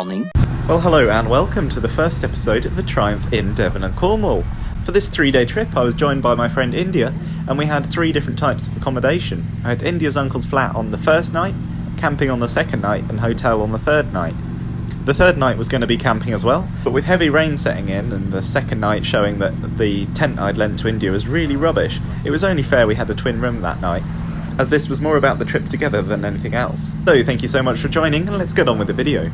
morning. Well, hello and welcome to the first episode of the Triumph in Devon and Cornwall. For this 3-day trip I was joined by my friend India, and we had 3 different types of accommodation. I had India's uncle's flat on the first night, camping on the second night, and hotel on the third night. The third night was going to be camping as well, but with heavy rain setting in and the second night showing that the tent I'd lent to India was really rubbish, it was only fair we had a twin room that night, as this was more about the trip together than anything else. So thank you so much for joining, and let's get on with the video.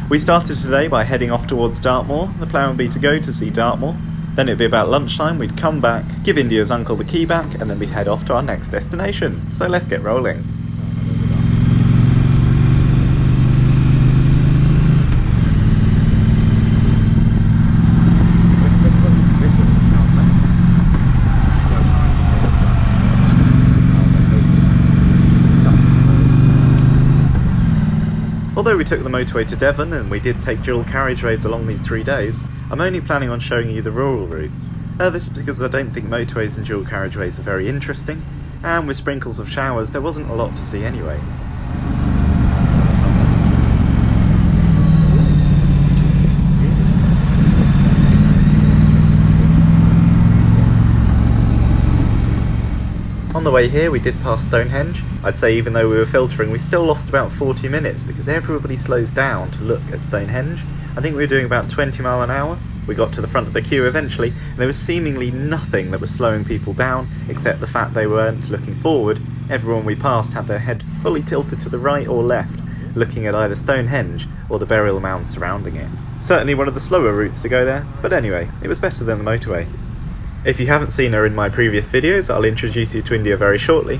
We started today by heading off towards Dartmoor. The plan would be to go to see Dartmoor, then it'd be about lunchtime, we'd come back, give India's uncle the key back, and then we'd head off to our next destination. So let's get rolling. Although we took the motorway to Devon and we did take dual carriageways along these 3 days, I'm only planning on showing you the rural routes. This is because I don't think motorways and dual carriageways are very interesting, and with sprinkles of showers there wasn't a lot to see anyway. On the way here we did pass Stonehenge. I'd say even though we were filtering we still lost about 40 minutes because everybody slows down to look at Stonehenge. I think we were doing about 20 miles an hour. We got to the front of the queue eventually and there was seemingly nothing that was slowing people down except the fact they weren't looking forward. Everyone we passed had their head fully tilted to the right or left, looking at either Stonehenge or the burial mounds surrounding it. Certainly one of the slower routes to go there, but anyway, it was better than the motorway. If you haven't seen her in my previous videos, I'll introduce you to India very shortly.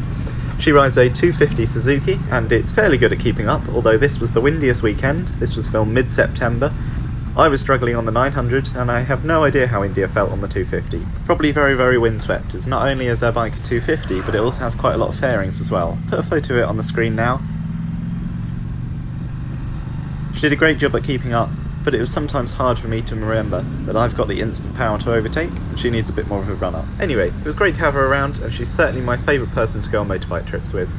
She rides a 250 Suzuki, and it's fairly good at keeping up, although this was the windiest weekend. This was filmed mid-September. I was struggling on the 900, and I have no idea how India felt on the 250. Probably very, very windswept, as not only is her bike a 250, but it also has quite a lot of fairings as well. Put a photo of it on the screen now. She did a great job at keeping up, but it was sometimes hard for me to remember that I've got the instant power to overtake, and she needs a bit more of a run-up. Anyway, it was great to have her around, and she's certainly my favourite person to go on motorbike trips with.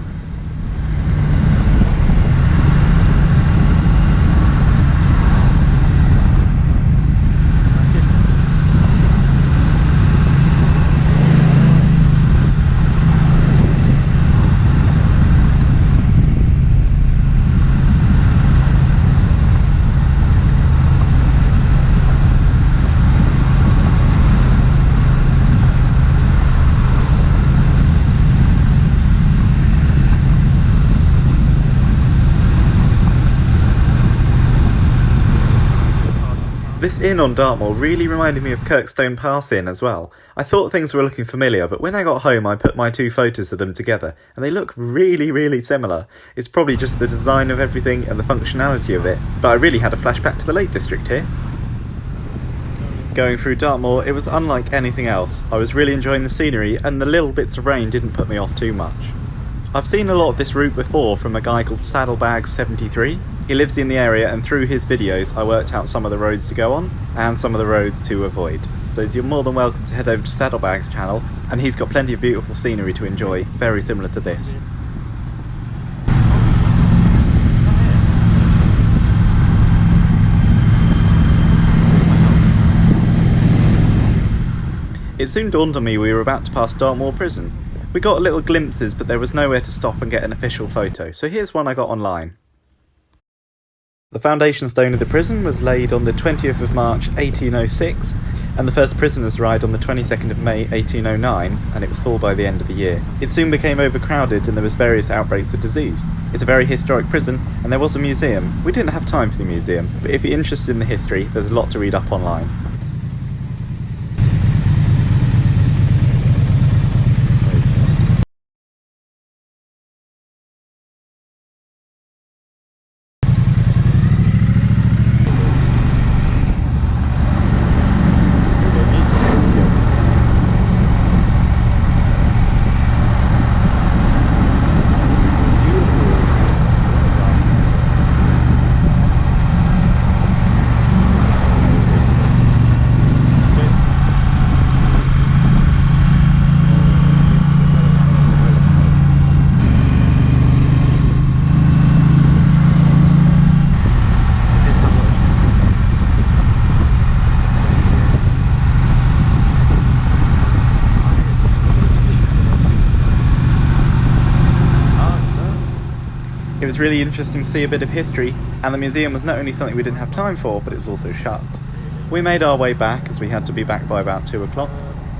This inn on Dartmoor really reminded me of Kirkstone Pass Inn as well. I thought things were looking familiar, but when I got home I put my 2 photos of them together, and they look really, really similar. It's probably just the design of everything and the functionality of it, but I really had a flashback to the Lake District here. Going through Dartmoor, it was unlike anything else. I was really enjoying the scenery, and the little bits of rain didn't put me off too much. I've seen a lot of this route before from a guy called Saddlebags73. He lives in the area, and through his videos I worked out some of the roads to go on and some of the roads to avoid. So you're more than welcome to head over to Saddlebags' channel, and he's got plenty of beautiful scenery to enjoy, very similar to this. It soon dawned on me we were about to pass Dartmoor Prison. We got little glimpses, but there was nowhere to stop and get an official photo, so here's one I got online. The foundation stone of the prison was laid on the 20th of March 1806, and the first prisoners' ride on the 22nd of May 1809, and it was full by the end of the year. It soon became overcrowded and there was various outbreaks of disease. It's a very historic prison, and there was a museum. We didn't have time for the museum, but if you're interested in the history, there's a lot to read up online. was really interesting to see a bit of history, and the museum was not only something we didn't have time for, but it was also shut. We made our way back, as we had to be back by about 2 o'clock.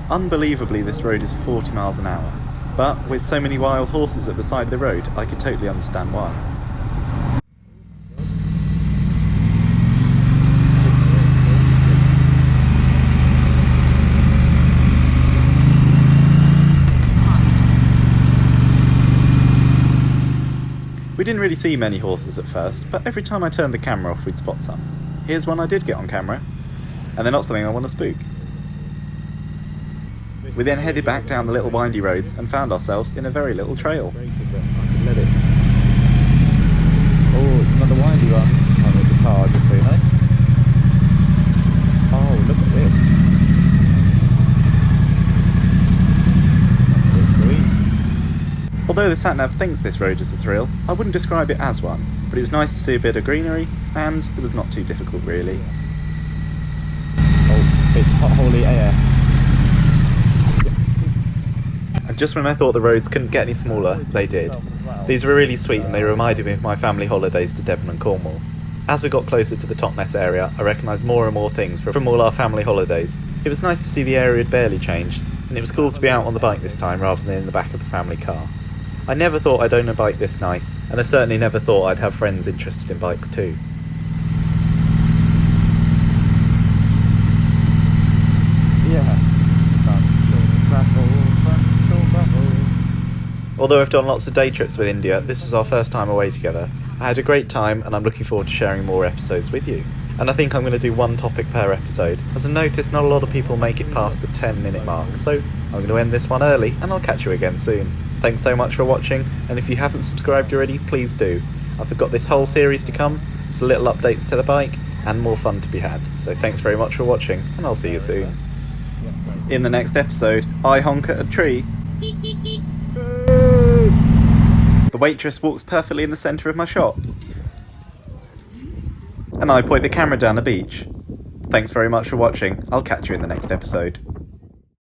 Unbelievably, this road is 40 miles an hour, but with so many wild horses at the side of the road, I could totally understand why. We didn't really see many horses at first, but every time I turned the camera off we'd spot some. Here's one I did get on camera, and they're not something I want to spook. We then headed back down the little windy roads and found ourselves in a very little trail. Oh, it's another windy one. Oh, there's a car just so nice. Oh, look at this. That's so sweet. Although the sat-nav thinks this road is a thrill, I wouldn't describe it as one, but it was nice to see a bit of greenery, and it was not too difficult really. Oh, it's hot holy air. And just when I thought the roads couldn't get any smaller, they did. These were really sweet and they reminded me of my family holidays to Devon and Cornwall. As we got closer to the Totnes area, I recognised more and more things from all our family holidays. It was nice to see the area had barely changed, and it was cool to be out on the bike this time rather than in the back of the family car. I never thought I'd own a bike this nice, and I certainly never thought I'd have friends interested in bikes too. Yeah. Although I've done lots of day trips with India, this was our first time away together. I had a great time and I'm looking forward to sharing more episodes with you. And I think I'm going to do one topic per episode, as I noticed not a lot of people make it past the 10-minute mark, so I'm going to end this one early and I'll catch you again soon. Thanks so much for watching, and if you haven't subscribed already, please do. I've got this whole series to come, so little updates to the bike, and more fun to be had. So thanks very much for watching, and I'll see you soon. In the next episode, I honk at a tree. The waitress walks perfectly in the centre of my shot. And I point the camera down the beach. Thanks very much for watching. I'll catch you in the next episode.